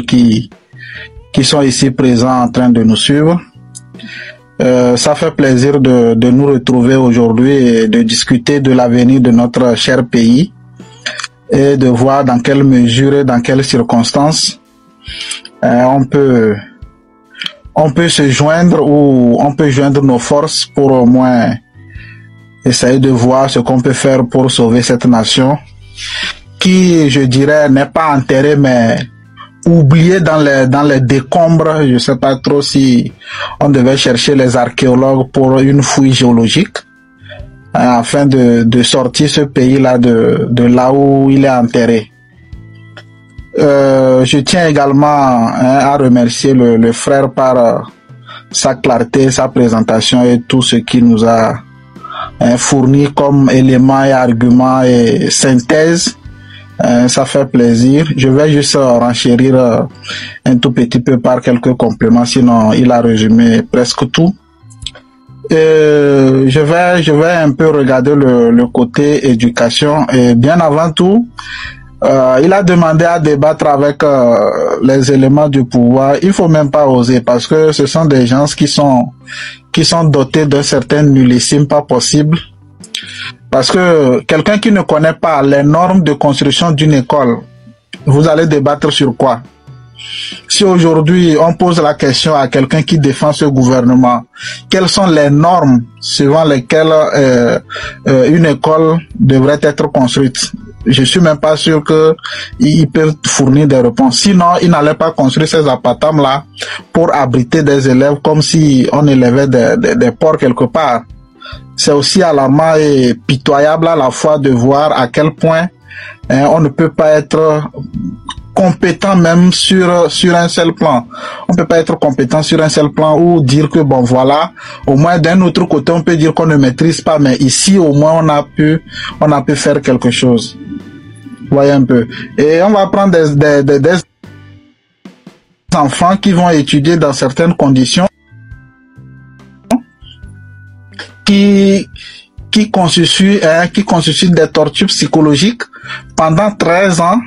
qui sont ici présents en train de nous suivre. Ça fait plaisir de nous retrouver aujourd'hui et de discuter de l'avenir de notre cher pays et de voir dans quelle mesure et dans quelles circonstances on peut se joindre ou on peut joindre nos forces pour au moins essayer de voir ce qu'on peut faire pour sauver cette nation qui, je dirais, n'est pas enterrée mais oubliée dans les décombres. Je sais pas trop si on devait chercher les archéologues pour une fouille géologique afin de sortir ce pays-là de là où il est enterré. Je tiens également à remercier le frère par sa clarté, sa présentation et tout ce qu'il nous a fourni comme éléments et arguments et synthèse. Ça fait plaisir. Je vais juste renchérir un tout petit peu par quelques compléments, sinon il a résumé presque tout. Je vais un peu regarder le côté éducation et bien avant tout, il a demandé à débattre avec les éléments du pouvoir. Il faut même pas oser parce que ce sont des gens qui sont dotés d'un certain nullissime pas possible. Parce que quelqu'un qui ne connaît pas les normes de construction d'une école, vous allez débattre sur quoi? Si aujourd'hui on pose la question à quelqu'un qui défend ce gouvernement, quelles sont les normes suivant lesquelles une école devrait être construite? Je suis même pas sûr que ils peuvent fournir des réponses. Sinon, ils n'allaient pas construire ces appartements là pour abriter des élèves comme si on élevait des porcs quelque part. C'est aussi alarmant et pitoyable à la fois de voir à quel point on ne peut pas être compétent même sur un seul plan. On peut pas être compétent sur un seul plan ou dire que bon voilà, au moins d'un autre côté on peut dire qu'on ne maîtrise pas, mais ici au moins on a pu faire quelque chose. Voyez un peu. Et on va prendre des enfants qui vont étudier dans certaines conditions qui constituent des tortures psychologiques pendant 13 ans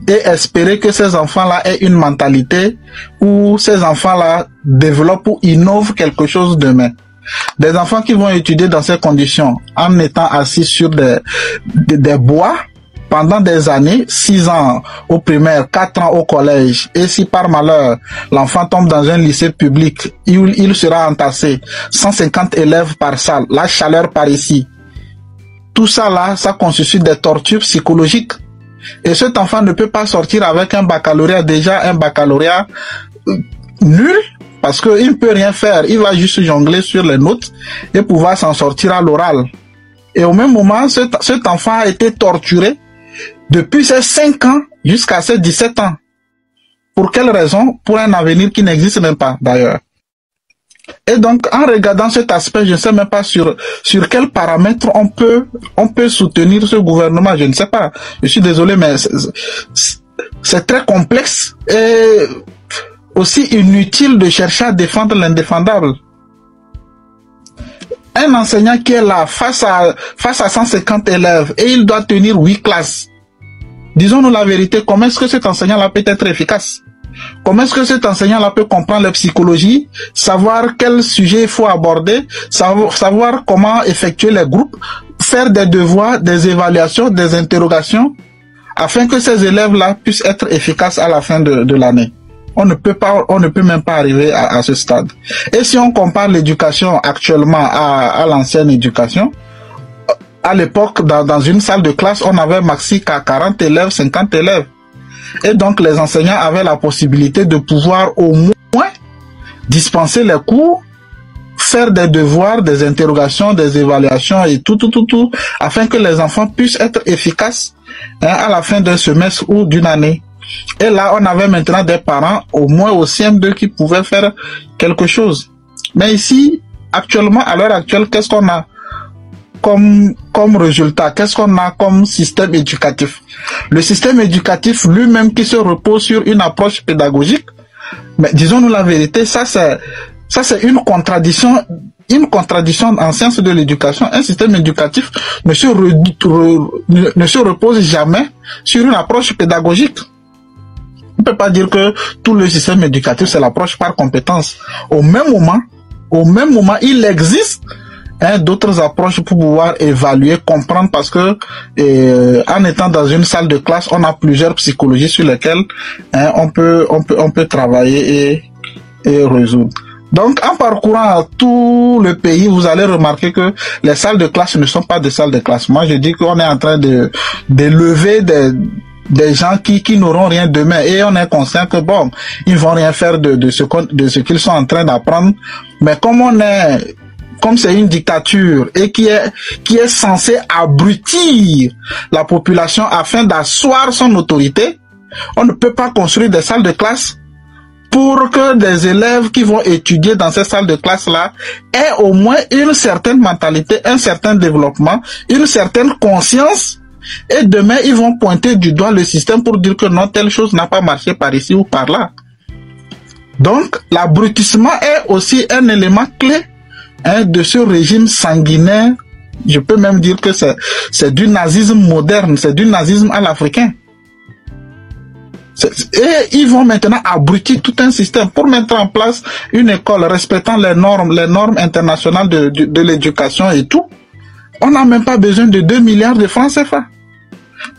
et espérer que ces enfants-là aient une mentalité où ces enfants-là développent ou innovent quelque chose demain. Des enfants qui vont étudier dans ces conditions en étant assis sur des bois pendant des années, 6 ans au primaire, 4 ans au collège, et si par malheur l'enfant tombe dans un lycée public, il sera entassé, 150 élèves par salle, la chaleur par ici. Tout ça là, ça constitue des tortures psychologiques. Et cet enfant ne peut pas sortir avec un baccalauréat, déjà un baccalauréat nul, parce qu'il ne peut rien faire. Il va juste jongler sur les notes et pouvoir s'en sortir à l'oral. Et au même moment, cet enfant a été torturé depuis ses 5 ans jusqu'à ses 17 ans. Pour quelle raison? Pour un avenir qui n'existe même pas d'ailleurs. Et donc, en regardant cet aspect, je ne sais même pas sur quels paramètres on peut soutenir ce gouvernement. Je ne sais pas. Je suis désolé, mais c'est très complexe et aussi inutile de chercher à défendre l'indéfendable. Un enseignant qui est là face à 150 élèves et il doit tenir 8 classes. Disons-nous la vérité, comment est-ce que cet enseignant-là peut être efficace? Comment est-ce que cet enseignant-là peut comprendre la psychologie, savoir quel sujet il faut aborder, savoir comment effectuer les groupes, faire des devoirs, des évaluations, des interrogations, afin que ces élèves-là puissent être efficaces à la fin de l'année? On ne peut même pas arriver à ce stade. Et si on compare l'éducation actuellement à l'ancienne éducation, à l'époque, dans une salle de classe, on avait maxi qu'à 40 élèves, 50 élèves. Et donc, les enseignants avaient la possibilité de pouvoir au moins dispenser les cours, faire des devoirs, des interrogations, des évaluations et tout, afin que les enfants puissent être efficaces à la fin d'un semestre ou d'une année. Et là, on avait maintenant des parents, au moins au CM2, qui pouvaient faire quelque chose. Mais ici, actuellement, à l'heure actuelle, qu'est-ce qu'on a comme résultat? Qu'est-ce qu'on a comme système éducatif? Le système éducatif lui-même qui se repose sur une approche pédagogique, mais disons-nous la vérité, ça c'est une contradiction en sciences de l'éducation. Un système éducatif ne se repose jamais sur une approche pédagogique. On ne peut pas dire que tout le système éducatif, c'est l'approche par compétence. Au même moment, il existe d'autres approches pour pouvoir évaluer, comprendre, parce que en étant dans une salle de classe, on a plusieurs psychologies sur lesquelles on peut travailler et résoudre. Donc, en parcourant tout le pays, vous allez remarquer que les salles de classe ne sont pas des salles de classe. Moi, je dis qu'on est en train de lever des gens qui n'auront rien demain, et on est conscient que bon, ils vont rien faire de ce qu'ils sont en train d'apprendre. Mais comme c'est une dictature et qui est censée abrutir la population afin d'asseoir son autorité, on ne peut pas construire des salles de classe pour que des élèves qui vont étudier dans ces salles de classe-là aient au moins une certaine mentalité, un certain développement, une certaine conscience, et demain ils vont pointer du doigt le système pour dire que non, telle chose n'a pas marché par ici ou par là. Donc l'abrutissement est aussi un élément clé de ce régime sanguinaire. Je peux même dire que c'est du nazisme moderne, c'est du nazisme à l'africain. Et ils vont maintenant abrutir tout un système pour mettre en place une école respectant les normes internationales de l'éducation et tout. On n'a même pas besoin de 2 milliards de francs CFA.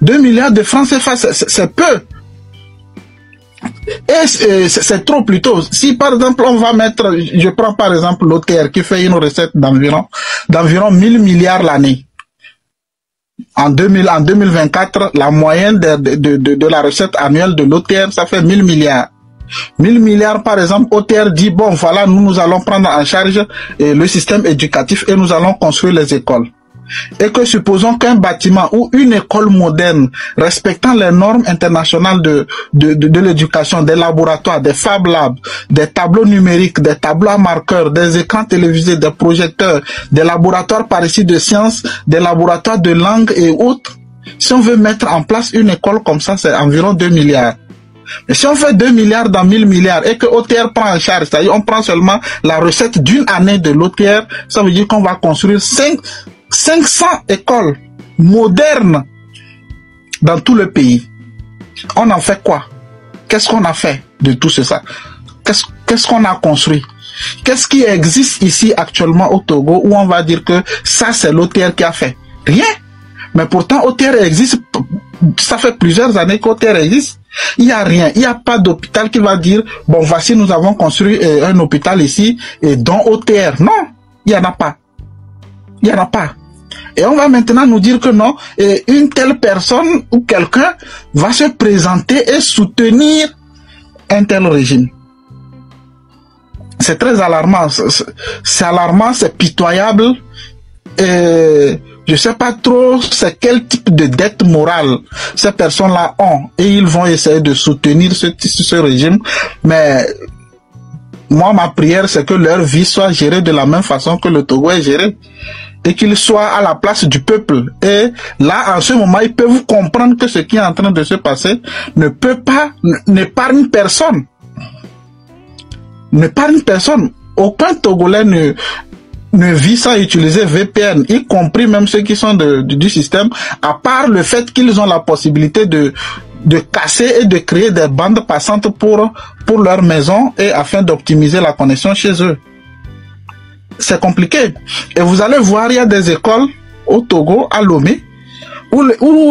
2 milliards de francs CFA, c'est peu. Et c'est trop plutôt. Si par exemple on va mettre, je prends par exemple l'OTR qui fait une recette d'environ 1000 milliards l'année. En 2024, la moyenne de la recette annuelle de l'OTR, ça fait 1000 milliards. 1000 milliards, par exemple, OTR dit, bon, voilà, nous allons prendre en charge le système éducatif et nous allons construire les écoles. Et que supposons qu'un bâtiment ou une école moderne respectant les normes internationales de l'éducation, des laboratoires, des Fab Labs, des tableaux numériques, des tableaux à marqueurs, des écrans télévisés, des projecteurs, des laboratoires par ici de sciences, des laboratoires de langue et autres, si on veut mettre en place une école comme ça, c'est environ 2 milliards. Mais si on fait 2 milliards dans 1000 milliards et que OTR prend en charge, c'est-à-dire on prend seulement la recette d'une année de l'OTR, ça veut dire qu'on va construire 500 écoles modernes dans tout le pays. On en fait quoi? Qu'est-ce qu'on a fait de tout ça? Qu'est-ce qu'on a construit? Qu'est-ce qui existe ici actuellement au Togo où on va dire que ça c'est l'OTR qui a fait? Rien. Mais pourtant OTR existe, ça fait plusieurs années qu'OTR existe. Il n'y a rien, il n'y a pas d'hôpital qui va dire bon voici nous avons construit un hôpital ici et dont OTR. Non, il n'y en a pas. Il n'y en a pas. Et on va maintenant nous dire que non, une telle personne ou quelqu'un va se présenter et soutenir un tel régime. C'est très alarmant. C'est alarmant, c'est pitoyable. Et je ne sais pas trop c'est quel type de dette morale ces personnes-là ont. Et ils vont essayer de soutenir ce régime. Mais moi, ma prière, c'est que leur vie soit gérée de la même façon que le Togo est géré. Et qu'ils soient à la place du peuple. Et là, en ce moment, ils peuvent comprendre que ce qui est en train de se passer n'épargne personne. N'épargne personne. Aucun Togolais ne vit sans utiliser VPN, y compris même ceux qui sont du système, à part le fait qu'ils ont la possibilité de casser et de créer des bandes passantes pour leur maison et afin d'optimiser la connexion chez eux. C'est compliqué. Et vous allez voir, il y a des écoles au Togo, à Lomé, où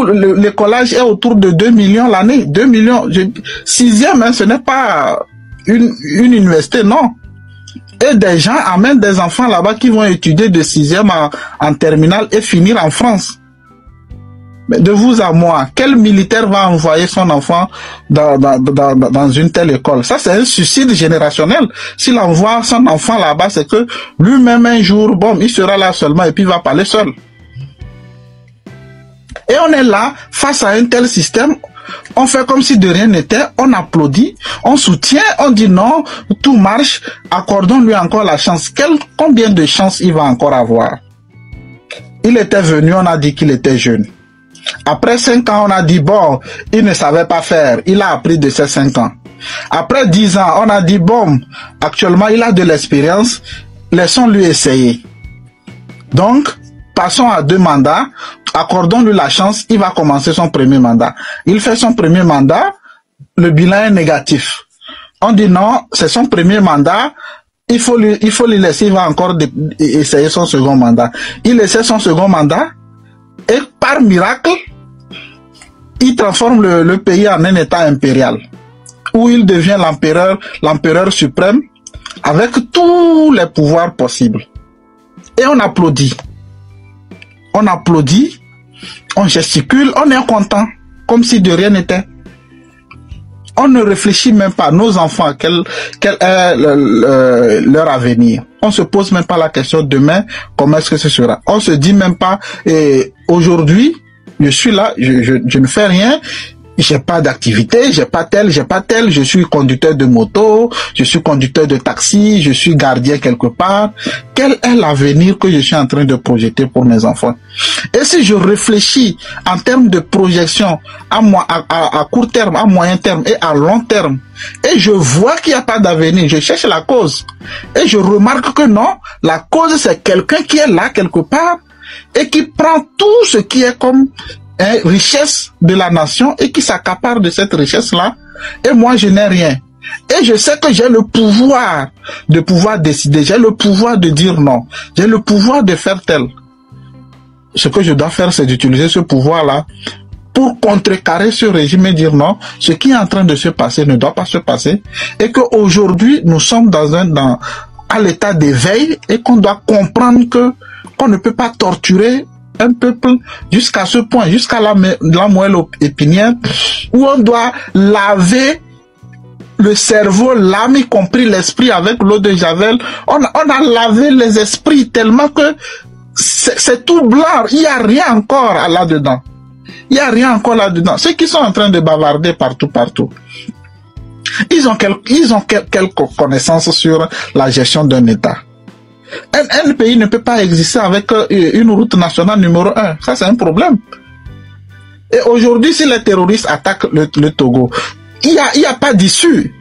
l'écolage est autour de 2 millions l'année. 2 millions. 6e, hein, ce n'est pas une université, non. Et des gens amènent des enfants là-bas qui vont étudier de 6e en terminale et finir en France. Mais de vous à moi, quel militaire va envoyer son enfant dans une telle école? Ça, c'est un suicide générationnel. S'il envoie son enfant là-bas, c'est que lui-même un jour, bon, il sera là seulement et puis il va parler seul. Et on est là, face à un tel système, on fait comme si de rien n'était, on applaudit, on soutient, on dit non, tout marche, accordons-lui encore la chance. Combien de chances il va encore avoir? Il était venu, on a dit qu'il était jeune. Après 5 ans, on a dit, bon, il ne savait pas faire. Il a appris de ses 5 ans. Après 10 ans, on a dit, bon, actuellement, il a de l'expérience. Laissons-lui essayer. Donc, passons à 2 mandats. Accordons-lui la chance. Il va commencer son premier mandat. Il fait son premier mandat. le bilan est négatif. On dit non, c'est son premier mandat, il faut lui laisser, il va encore essayer son second mandat. Il essaie son second mandat et par miracle, il transforme le pays en un état impérial où il devient l'empereur suprême avec tous les pouvoirs possibles. Et on applaudit. On applaudit, on gesticule, on est content, comme si de rien n'était. On ne réfléchit même pas, nos enfants, quel est leur avenir. On se pose même pas la question demain, comment est-ce que ce sera. On se dit même pas, aujourd'hui, je suis là, je ne fais rien, j'ai pas d'activité, j'ai pas tel, je suis conducteur de moto, je suis conducteur de taxi, je suis gardien quelque part. Quel est l'avenir que je suis en train de projeter pour mes enfants? Et si je réfléchis en termes de projection à court terme, à moyen terme et à long terme, et je vois qu'il n'y a pas d'avenir, je cherche la cause. Et je remarque que non, la cause c'est quelqu'un qui est là quelque part et qui prend tout ce qui est comme richesse de la nation et qui s'accapare de cette richesse-là, et moi je n'ai rien. Et je sais que j'ai le pouvoir de pouvoir décider, j'ai le pouvoir de dire non, j'ai le pouvoir de faire tel. Ce que je dois faire, c'est d'utiliser ce pouvoir-là pour contrecarrer ce régime et dire non, ce qui est en train de se passer ne doit pas se passer, et qu'aujourd'hui nous sommes à l'état d'éveil et qu'on doit comprendre qu'on ne peut pas torturer un peuple jusqu'à ce point, jusqu'à la moelle épinière, où on doit laver le cerveau, l'âme, y compris l'esprit avec l'eau de Javel. On a lavé les esprits tellement que c'est tout blanc, il n'y a rien encore là-dedans. Il n'y a rien encore là-dedans. Ceux qui sont en train de bavarder partout, ils ont quelques connaissances sur la gestion d'un État. Un pays ne peut pas exister avec une route nationale numéro 1. Ça, c'est un problème. Et aujourd'hui, si les terroristes attaquent le Togo, il y a pas d'issue.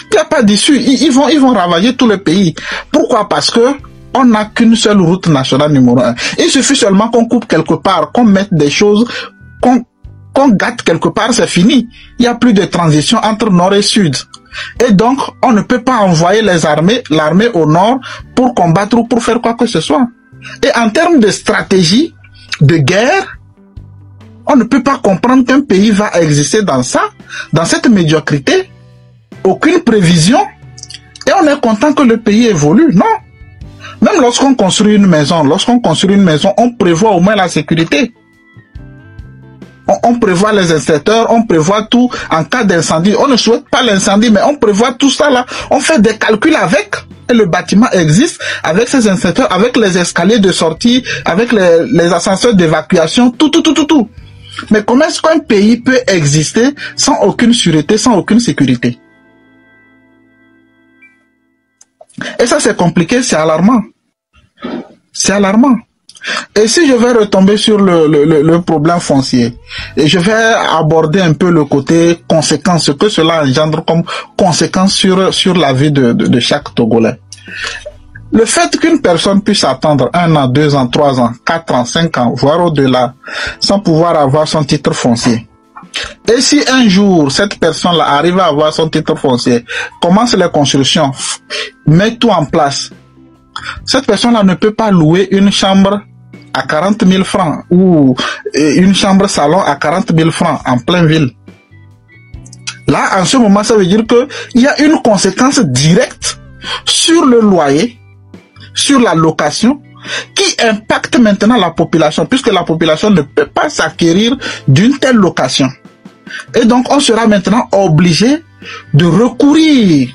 Il n'y a pas d'issue. Ils vont ravager tout le pays. Pourquoi? Parce que on n'a qu'une seule route nationale numéro 1. Il suffit seulement qu'on coupe quelque part, qu'on mette des choses, qu'on gâte quelque part, c'est fini. Il n'y a plus de transition entre nord et sud. Et donc, on ne peut pas envoyer l'armée au nord pour combattre ou pour faire quoi que ce soit. Et en termes de stratégie, de guerre, on ne peut pas comprendre qu'un pays va exister dans cette médiocrité, aucune prévision, et on est content que le pays évolue. Non. Même lorsqu'on construit une maison, on prévoit au moins la sécurité. On prévoit les inspecteurs, on prévoit tout en cas d'incendie. On ne souhaite pas l'incendie, mais on prévoit tout ça là. On fait des calculs avec. Et le bâtiment existe avec ses inspecteurs, avec les escaliers de sortie, avec les ascenseurs d'évacuation, tout. Mais comment est-ce qu'un pays peut exister sans aucune sûreté, sans aucune sécurité? Et ça, c'est compliqué, c'est alarmant. C'est alarmant. Et si je vais retomber sur le problème foncier, et je vais aborder un peu le côté conséquence, ce que cela engendre comme conséquence sur la vie de chaque Togolais. Le fait qu'une personne puisse attendre 1 an, 2 ans, 3 ans, 4 ans, 5 ans, voire au-delà, sans pouvoir avoir son titre foncier. Et si un jour, cette personne-là arrive à avoir son titre foncier, commence les constructions, met tout en place, cette personne-là ne peut pas louer une chambre à 40 000 francs ou une chambre salon à 40 000 francs en pleine ville. Là, en ce moment, ça veut dire qu'il y a une conséquence directe sur le loyer, sur la location, qui impacte maintenant la population, puisque la population ne peut pas s'acquérir d'une telle location. Et donc, on sera maintenant obligé de recourir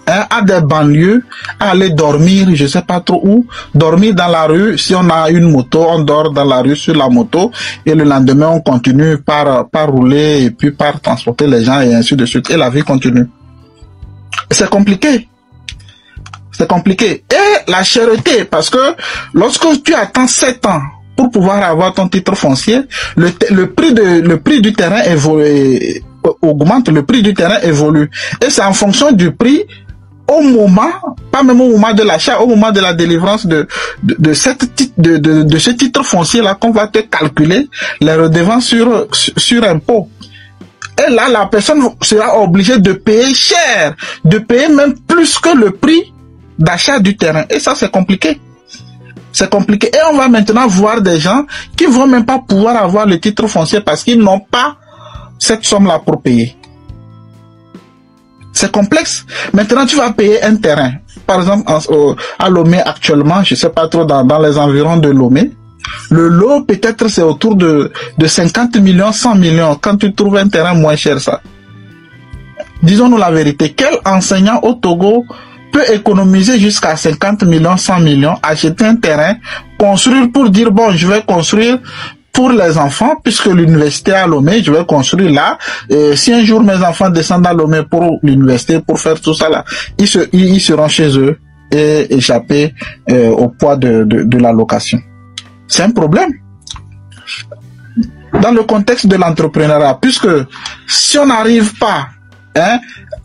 à des banlieues, à aller dormir, je sais pas trop où, dormir dans la rue. Si on a une moto, on dort dans la rue sur la moto, et le lendemain on continue par rouler et puis par transporter les gens et ainsi de suite, et la vie continue. C'est compliqué. C'est compliqué. Et la cherté, parce que lorsque tu attends 7 ans pour pouvoir avoir ton titre foncier, le prix du terrain augmente, le prix du terrain évolue. Et c'est en fonction du prix au moment, pas même au moment de l'achat, au moment de la délivrance de ce titre foncier là qu'on va te calculer les redevances sur impôt. Et là, la personne sera obligée de payer cher, de payer même plus que le prix d'achat du terrain. Et ça, c'est compliqué. C'est compliqué. Et on va maintenant voir des gens qui vont même pas pouvoir avoir le titre foncier parce qu'ils n'ont pas cette somme-là pour payer. C'est complexe. Maintenant, tu vas payer un terrain. Par exemple, à Lomé actuellement, je sais pas trop, dans les environs de Lomé, le lot, peut-être, c'est autour de 50 millions, 100 millions, quand tu trouves un terrain moins cher, ça. Disons-nous la vérité. Quel enseignant au Togo peut économiser jusqu'à 50 millions, 100 millions, acheter un terrain, construire pour dire, bon, je vais construire pour les enfants, puisque l'université à Lomé, je vais construire là. Et si un jour mes enfants descendent à Lomé pour l'université, pour faire tout ça là, ils seront chez eux et échapper au poids de la location. C'est un problème. Dans le contexte de l'entrepreneuriat, puisque si on n'arrive pas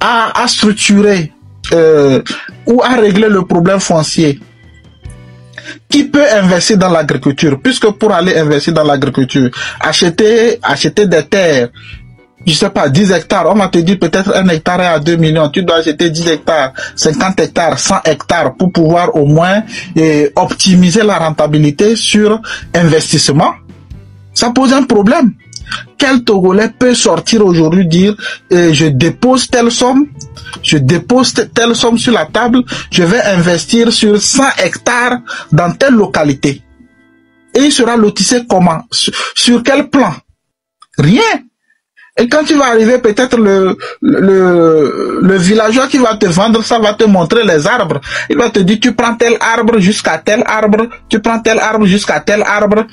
à structurer ou à régler le problème foncier, qui peut investir dans l'agriculture? Puisque pour aller investir dans l'agriculture, acheter des terres, je sais pas, 10 hectares, on va te dire peut-être un hectare est à 2 millions, tu dois acheter 10 hectares, 50 hectares, 100 hectares pour pouvoir au moins optimiser la rentabilité sur investissement. Ça pose un problème. Quel Togolais peut sortir aujourd'hui dire je dépose telle somme, je dépose telle somme sur la table, je vais investir sur 100 hectares dans telle localité. Et il sera lotissé comment? Sur quel plan? Rien. Et quand tu vas arriver, peut-être le villageois qui va te vendre, ça va te montrer les arbres. Il va te dire, tu prends tel arbre jusqu'à tel arbre, tu prends tel arbre jusqu'à tel arbre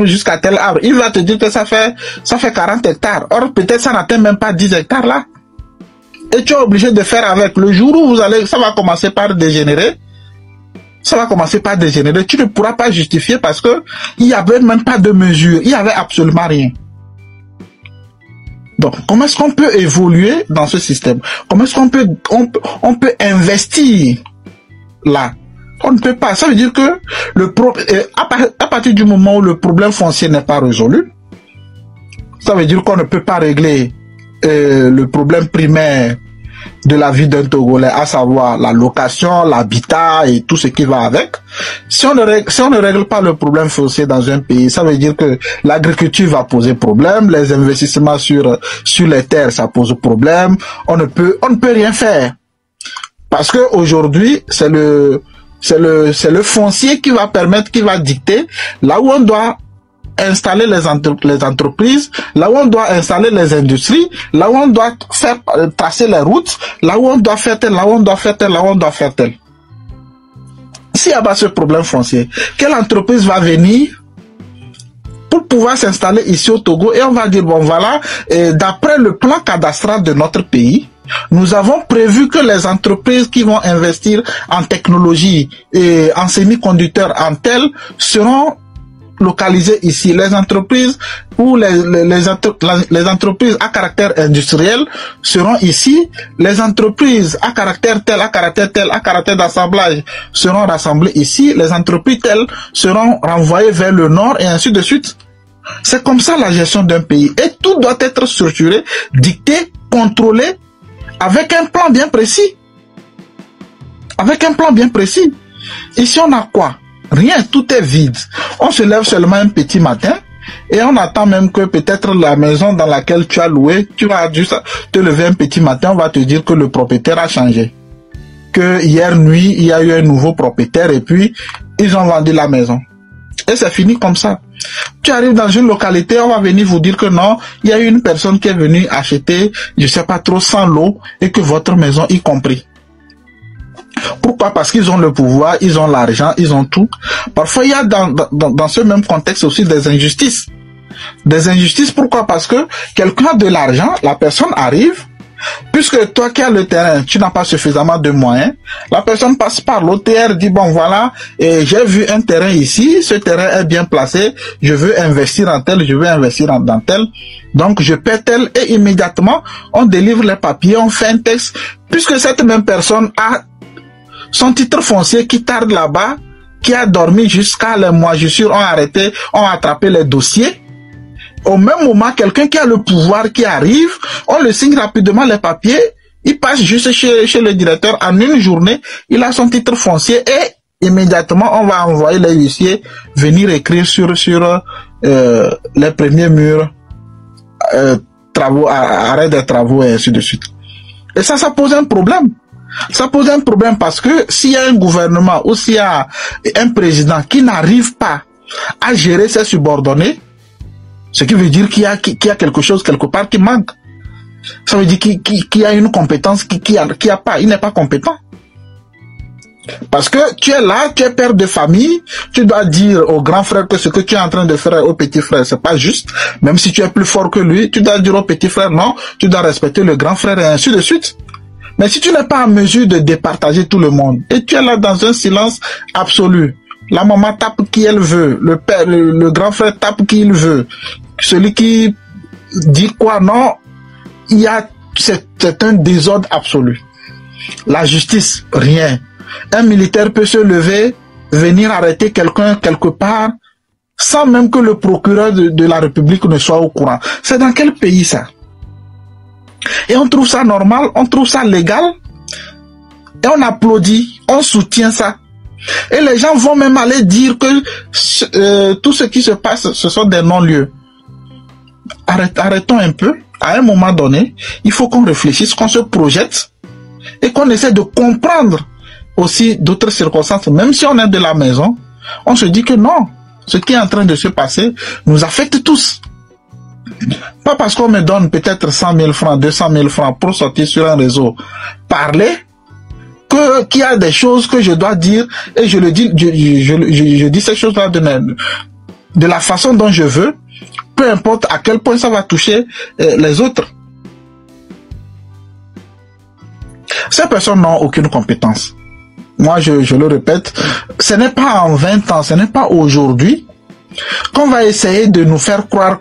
jusqu'à tel arbre. Il va te dire que ça fait 40 hectares. Or, peut-être ça n'atteint même pas 10 hectares là. Et tu es obligé de faire avec. Le jour où ça va commencer par dégénérer. Ça va commencer par dégénérer. Tu ne pourras pas justifier parce que il n'y avait même pas de mesure. Il n'y avait absolument rien. Donc, comment est-ce qu'on peut évoluer dans ce système? Comment est-ce qu'on peut investir là? On ne peut pas. Ça veut dire que à partir du moment où le problème foncier n'est pas résolu, ça veut dire qu'on ne peut pas régler le problème primaire de la vie d'un Togolais, à savoir la location, l'habitat et tout ce qui va avec. Si on ne règle pas le problème foncier dans un pays, ça veut dire que l'agriculture va poser problème, les investissements sur les terres, ça pose problème. On ne peut rien faire. Parce que aujourd'hui, c'est le foncier qui va dicter là où on doit installer les entreprises, là où on doit installer les industries, là où on doit faire tracer les routes, là où on doit faire tel, là où on doit faire tel, là où on doit faire tel. S'il n'y a pas ce problème foncier, quelle entreprise va venir pour pouvoir s'installer ici au Togo et on va dire, bon voilà, d'après le plan cadastral de notre pays, nous avons prévu que les entreprises qui vont investir en technologie et en semi-conducteurs en tel seront localisées ici. Les entreprises ou les entreprises à caractère industriel seront ici. Les entreprises à caractère tel, à caractère d'assemblage seront rassemblées ici. Les entreprises telles seront renvoyées vers le nord et ainsi de suite. C'est comme ça la gestion d'un pays. Et tout doit être structuré, dicté, contrôlé avec un plan bien précis. Avec un plan bien précis. Ici on a quoi? Rien, tout est vide. On se lève seulement un petit matin et on attend même que peut-être la maison dans laquelle tu as loué, tu vas juste te lever un petit matin, on va te dire que le propriétaire a changé. Que hier nuit, il y a eu un nouveau propriétaire et puis ils ont vendu la maison. Et c'est fini comme ça. Tu arrives dans une localité, on va venir vous dire que non, il y a eu une personne qui est venue acheter, je sais pas trop, 100 lots et que votre maison y compris. Pourquoi? Parce qu'ils ont le pouvoir, ils ont l'argent, ils ont tout. Parfois, il y a dans ce même contexte aussi des injustices. Des injustices, pourquoi? Parce que quelqu'un a de l'argent, la personne arrive, puisque toi qui as le terrain, tu n'as pas suffisamment de moyens, la personne passe par l'OTR, dit bon voilà, j'ai vu un terrain ici, ce terrain est bien placé, je veux investir en tel, je veux investir dans tel, donc je paie tel, et immédiatement, on délivre les papiers, on fait un texte, puisque cette même personne a son titre foncier qui tarde là-bas, qui a dormi jusqu'à les moisissures, ont arrêté, ont attrapé les dossiers. Au même moment, quelqu'un qui a le pouvoir qui arrive, on le signe rapidement les papiers, il passe juste chez le directeur en une journée, il a son titre foncier et immédiatement on va envoyer les huissiers venir écrire sur les premiers murs, travaux, arrêt des travaux et ainsi de suite. Et ça pose un problème. Ça pose un problème parce que s'il y a un gouvernement ou s'il y a un président qui n'arrive pas à gérer ses subordonnés, ce qui veut dire qu'il y a quelque chose quelque part qui manque. Ça veut dire qu'il y a une compétence qu'il a pas. Il n'est pas compétent. Parce que tu es là, tu es père de famille, tu dois dire au grand frère que ce que tu es en train de faire au petit frère, c'est pas juste. Même si tu es plus fort que lui, tu dois dire au petit frère non, tu dois respecter le grand frère et ainsi de suite. Mais si tu n'es pas en mesure de départager tout le monde, et tu es là dans un silence absolu, la maman tape qui elle veut, le père, le grand frère tape qui il veut, celui qui dit quoi non, c'est un désordre absolu. La justice, rien. Un militaire peut se lever, venir arrêter quelqu'un quelque part, sans même que le procureur de la République ne soit au courant. C'est dans quel pays ça? Et on trouve ça normal, on trouve ça légal, et on applaudit, on soutient ça. Et les gens vont même aller dire que tout ce qui se passe, ce sont des non-lieux. Arrêtons un peu. À un moment donné, il faut qu'on réfléchisse, qu'on se projette et qu'on essaie de comprendre aussi d'autres circonstances. Même si on est de la maison, on se dit que non, ce qui est en train de se passer nous affecte tous. Pas parce qu'on me donne peut-être 100 000 francs, 200 000 francs pour sortir sur un réseau, parler, qu'il y a des choses que je dois dire et je le dis, je dis ces choses-là de la façon dont je veux, peu importe à quel point ça va toucher les autres. Ces personnes n'ont aucune compétence. Moi, je le répète, ce n'est pas en 20 ans, ce n'est pas aujourd'hui qu'on va essayer de nous faire croire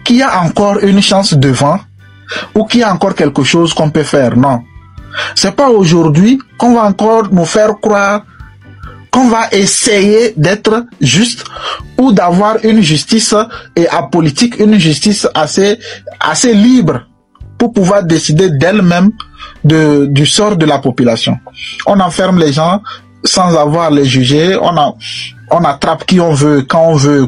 qu'il y a encore une chance devant ou qu'il y a encore quelque chose qu'on peut faire. Non. C'est pas aujourd'hui qu'on va encore nous faire croire qu'on va essayer d'être juste ou d'avoir une justice et apolitique, une justice assez libre pour pouvoir décider d'elle-même du sort de la population. On enferme les gens sans avoir les juger, on attrape qui on veut, quand on veut.